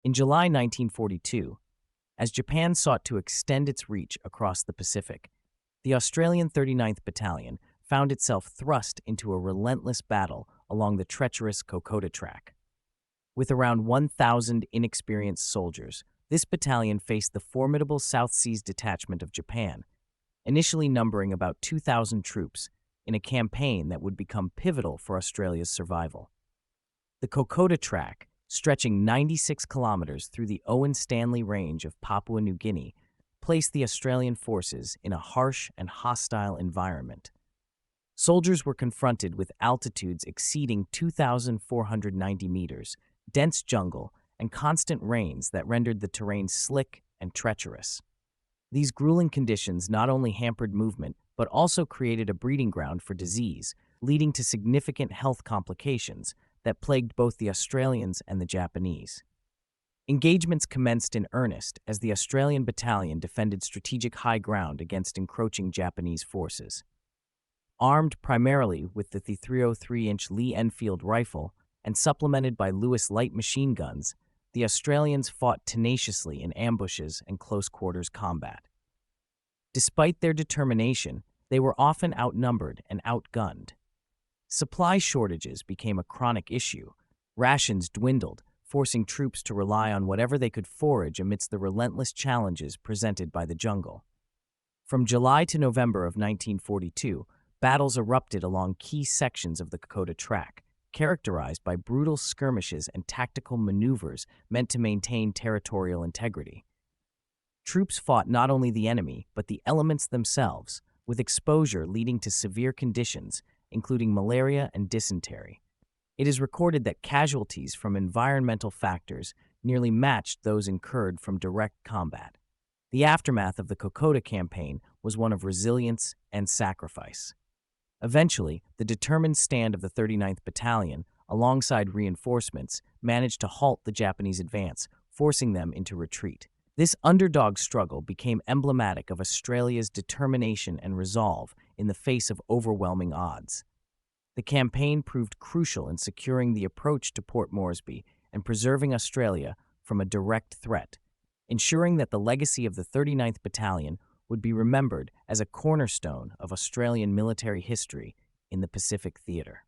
In July 1942, as Japan sought to extend its reach across the Pacific, the Australian 39th Battalion found itself thrust into a relentless battle along the treacherous Kokoda Track. With around 1,000 inexperienced soldiers, this battalion faced the formidable South Seas Detachment of Japan, initially numbering about 2,000 troops, in a campaign that would become pivotal for Australia's survival. The Kokoda Track, stretching 96 kilometers through the Owen Stanley Range of Papua New Guinea, placed the Australian forces in a harsh and hostile environment. Soldiers were confronted with altitudes exceeding 2,490 meters, dense jungle, and constant rains that rendered the terrain slick and treacherous. These grueling conditions not only hampered movement, but also created a breeding ground for disease, leading to significant health complications that plagued both the Australians and the Japanese. Engagements commenced in earnest as the Australian battalion defended strategic high ground against encroaching Japanese forces. Armed primarily with the 303-inch lee-enfield rifle and supplemented by Lewis light machine guns, the Australians fought tenaciously in ambushes and close-quarters combat. Despite their determination, they were often outnumbered and outgunned. Supply shortages became a chronic issue. Rations dwindled, forcing troops to rely on whatever they could forage amidst the relentless challenges presented by the jungle. From July to November of 1942, battles erupted along key sections of the Kokoda Track, characterized by brutal skirmishes and tactical maneuvers meant to maintain territorial integrity. Troops fought not only the enemy, but the elements themselves, with exposure leading to severe conditions, including malaria and dysentery. It is recorded that casualties from environmental factors nearly matched those incurred from direct combat. The aftermath of the Kokoda campaign was one of resilience and sacrifice. Eventually, the determined stand of the 39th Battalion, alongside reinforcements, managed to halt the Japanese advance, forcing them into retreat. This underdog struggle became emblematic of Australia's determination and resolve in the face of overwhelming odds. The campaign proved crucial in securing the approach to Port Moresby and preserving Australia from a direct threat, ensuring that the legacy of the 39th Battalion would be remembered as a cornerstone of Australian military history in the Pacific theater.